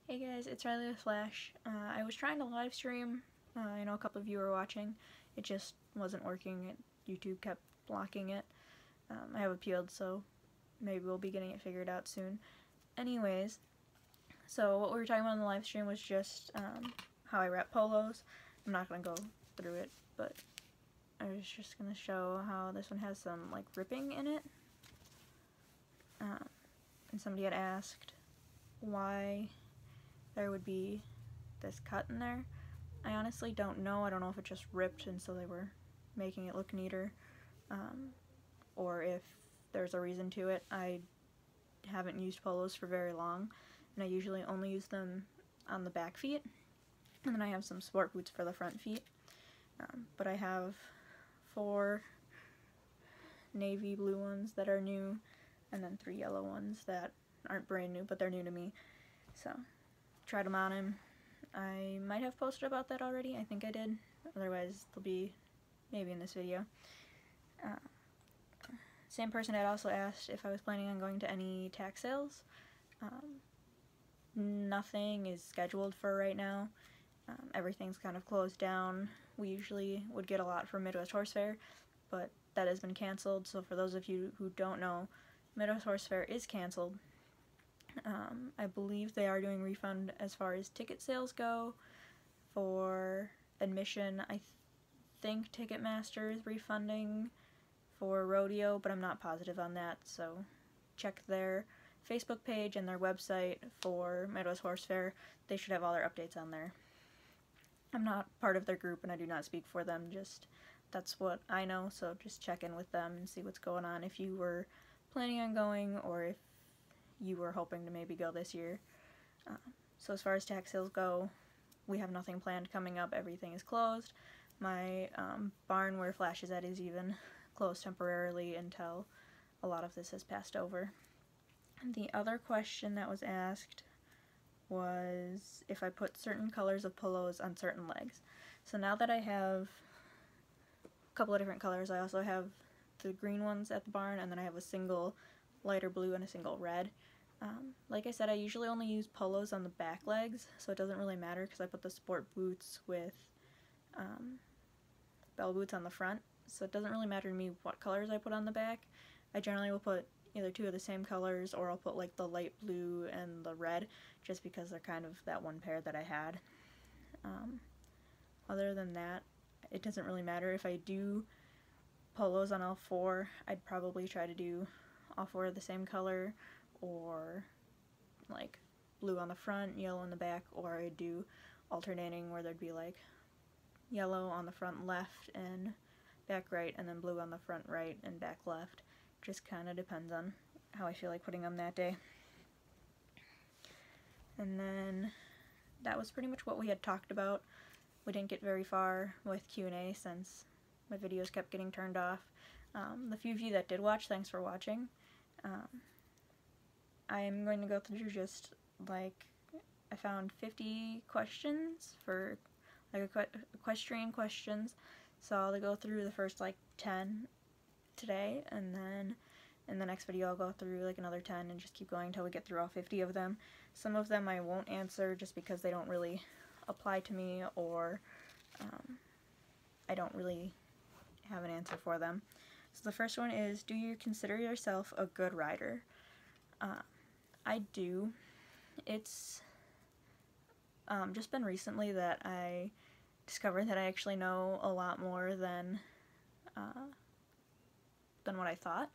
Hey guys, it's RileywithFlash. I was trying to live stream. I know a couple of you were watching. It just wasn't working. YouTube kept blocking it. I have appealed, so maybe we'll be getting it figured out soon. Anyways, so what we were talking about in the live stream was just how I wrap polos. I'm not going to go through it, but I was just going to show how this one has some like ripping in it. And somebody had asked why there would be this cut in there. I honestly don't know. I don't know if it just ripped and so they were making it look neater, or if there's a reason to it. I haven't used polos for very long, and I usually only use them on the back feet, and then I have some sport boots for the front feet. But I have 4 navy blue ones that are new, and then 3 yellow ones that aren't brand new, but they're new to me. So tried them on him. I might have posted about that already. I think I did. Otherwise, they'll be maybe in this video. Same person had also asked if I was planning on going to any tax sales. Nothing is scheduled for right now. Everything's kind of closed down. We usually would get a lot from Midwest Horse Fair, but that has been canceled. So for those of you who don't know, Midwest Horse Fair is canceled. I believe they are doing refund as far as ticket sales go. For admission, I think Ticketmaster is refunding for rodeo, but I'm not positive on that, so check their Facebook page and their website for Midwest Horse Fair. They should have all their updates on there. I'm not part of their group and I do not speak for them, just that's what I know, so just check in with them and see what's going on if you were planning on going or if you were hoping to maybe go this year. So as far as tax sales go, we have nothing planned coming up. Everything is closed. My barn where Flash is at is even closed temporarily until a lot of this has passed over. The other question that was asked was if I put certain colors of polos on certain legs. So now that I have a couple of different colors, I also have the green ones at the barn, and then I have a single lighter blue and a single red. Like I said, I usually only use polos on the back legs, so it doesn't really matter because I put the sport boots with bell boots on the front, so it doesn't really matter to me what colors I put on the back. I generally will put either 2 of the same colors, or I'll put like the light blue and the red, just because they're kind of that one pair that I had. Other than that, it doesn't really matter. If I do polos on all 4, I'd probably try to do all 4 of the same color, or like blue on the front, yellow on the back, or I'd do alternating where there'd be like yellow on the front left and back right, and then blue on the front right and back left. Just kind of depends on how I feel like putting them that day. And then that was pretty much what we had talked about. We didn't get very far with Q&A since my videos kept getting turned off. The few of you that did watch, thanks for watching. I'm going to go through just like, I found 50 questions for like equestrian questions, so I'll go through the first like 10 today, and then in the next video I'll go through like another 10 and just keep going until we get through all 50 of them. Some of them I won't answer just because they don't really apply to me, or I don't really have an answer for them. So the first one is, do you consider yourself a good rider? I do. It's just been recently that I discovered that I actually know a lot more than what I thought.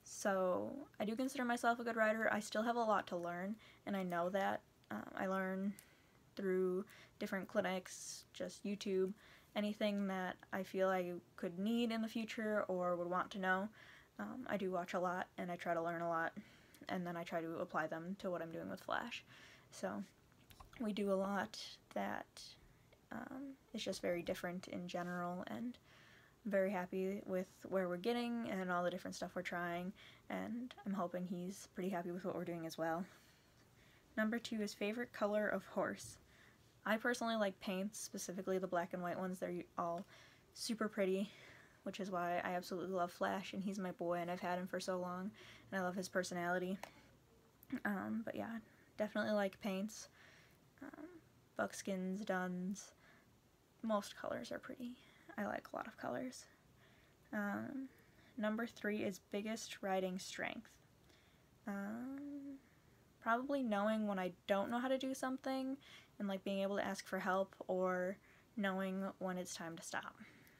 So I do consider myself a good rider. I still have a lot to learn, and I know that. I learn through different clinics, just YouTube, anything that I feel I could need in the future or would want to know. I do watch a lot, and I try to learn a lot, and then I try to apply them to what I'm doing with Flash. So we do a lot that is just very different in general, and I'm very happy with where we're getting and all the different stuff we're trying, and I'm hoping he's pretty happy with what we're doing as well. Number 2 is favorite color of horse. I personally like paints, specifically the black and white ones. They're all super pretty, which is why I absolutely love Flash, and he's my boy, and I've had him for so long, and I love his personality. But yeah, definitely like paints. buckskins, duns. Most colors are pretty. I like a lot of colors. Number 3 is biggest riding strength. Probably knowing when I don't know how to do something and like being able to ask for help, or knowing when it's time to stop.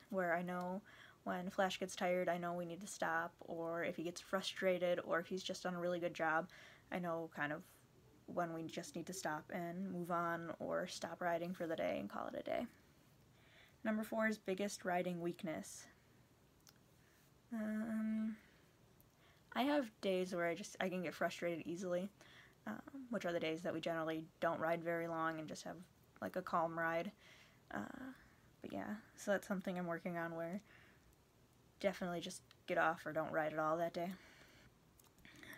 Where I know when Flash gets tired, I know we need to stop, or if he gets frustrated, or if he's just done a really good job, I know kind of when we just need to stop and move on, or stop riding for the day and call it a day. Number 4 is biggest riding weakness. I have days where I can get frustrated easily, which are the days that we generally don't ride very long and just have like a calm ride. But yeah, so that's something I'm working on, where definitely just get off or don't ride at all that day.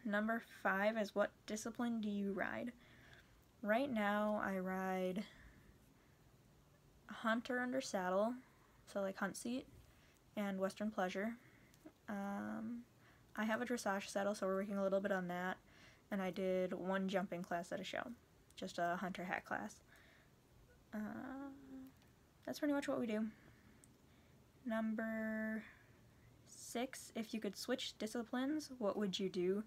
Number 5 is what discipline do you ride? Right now I ride Hunter under saddle, so like hunt seat, and Western pleasure. I have a dressage saddle, so we're working a little bit on that, and I did 1 jumping class at a show, just a hunter hat class. That's pretty much what we do. Number 6, if you could switch disciplines, what would you do?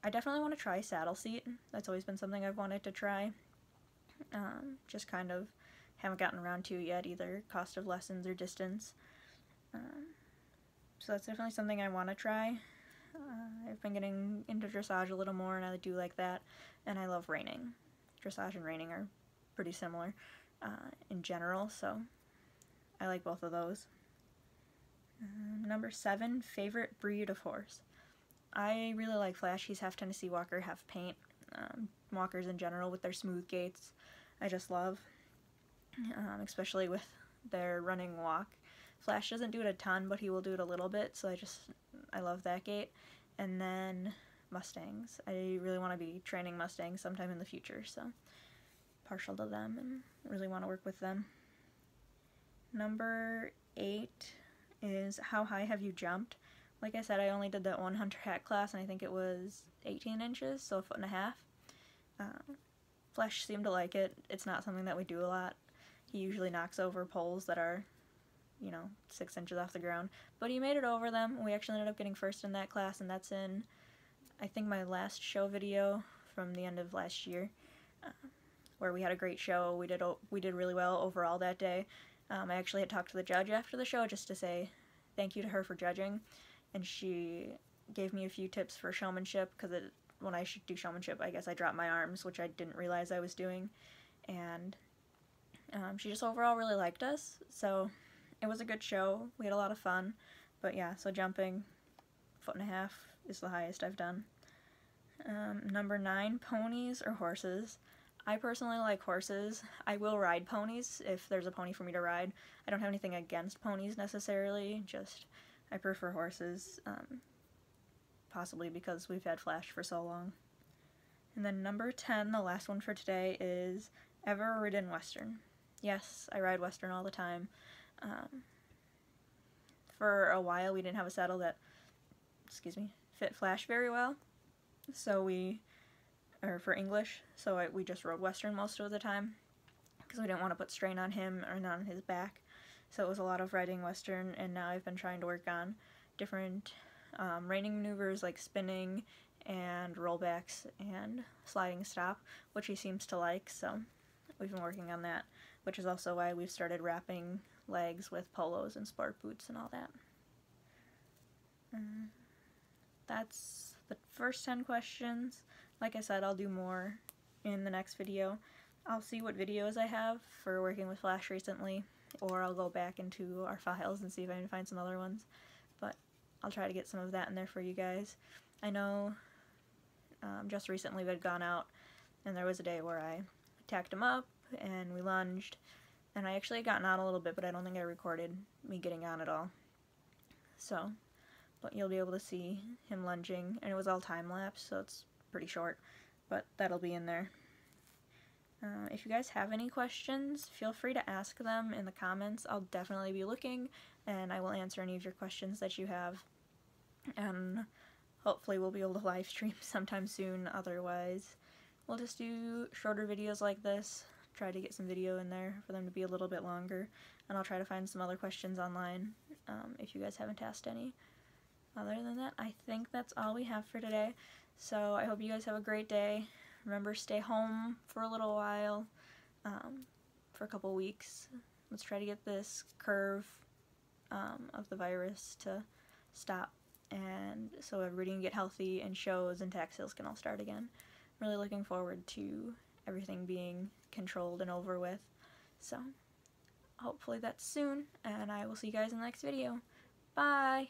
I definitely want to try saddle seat. That's always been something I've wanted to try. Just kind of haven't gotten around to yet, either cost of lessons or distance. So that's definitely something I want to try. I've been getting into dressage a little more, and I do like that, and I love reining. Dressage and reining are pretty similar in general, so I like both of those. Number 7, favorite breed of horse. I really like Flash. He's half Tennessee Walker, half paint. Walkers in general with their smooth gaits, I just love, especially with their running walk. Flash doesn't do it a ton, but he will do it a little bit, so I love that gait. And then Mustangs. I really want to be training Mustangs sometime in the future, so partial to them and really want to work with them. Number 8 is how high have you jumped? Like I said, I only did that 1 hunter hat class, and I think it was 18 inches, so 1.5 feet. Flash seemed to like it. It's not something that we do a lot. He usually knocks over poles that are 6 inches off the ground, but he made it over them. We actually ended up getting first in that class, and that's in, I think, my last show video from the end of last year, where we had a great show. We did really well overall that day. I actually had talked to the judge after the show just to say thank you to her for judging, and she gave me a few tips for showmanship, because when I should do showmanship, I guess I dropped my arms, which I didn't realize I was doing, and she just overall really liked us, so it was a good show. We had a lot of fun. But yeah, so jumping 1.5 feet is the highest I've done. Number 9, ponies or horses. I personally like horses. I will ride ponies if there's a pony for me to ride. I don't have anything against ponies necessarily, just I prefer horses, possibly because we've had Flash for so long. And then number 10, the last one for today, is ever ridden Western. Yes, I ride Western all the time. For a while we didn't have a saddle that, fit Flash very well, so for English, so we just rode Western most of the time, because we didn't want to put strain on him or on his back, so it was a lot of riding Western, and now I've been trying to work on different reining maneuvers like spinning and rollbacks and sliding stop, which he seems to like, so we've been working on that, which is also why we've started wrapping legs with polos and sport boots and all that. That's the first 10 questions. Like I said, I'll do more in the next video. I'll see what videos I have for working with Flash recently, or I'll go back into our files and see if I can find some other ones, but I'll try to get some of that in there for you guys. I know just recently we had gone out, and there was a day where I tacked him up and we lunged, and I actually had gotten on a little bit, but I don't think I recorded me getting on at all. So, but you'll be able to see him lunging, and it was all time-lapse, so it's pretty short, but that'll be in there. If you guys have any questions, feel free to ask them in the comments. I'll definitely be looking, and I will answer any of your questions that you have, and hopefully we'll be able to live stream sometime soon. Otherwise, we'll just do shorter videos like this, try to get some video in there for them to be a little bit longer, and I'll try to find some other questions online if you guys haven't asked any. Other than that, I think that's all we have for today. So I hope you guys have a great day. Remember, stay home for a little while, for a couple weeks. Let's try to get this curve of the virus to stop, and so everybody can get healthy and shows and tax sales can all start again. I'm really looking forward to everything being controlled and over with. So hopefully that's soon, and I will see you guys in the next video. Bye!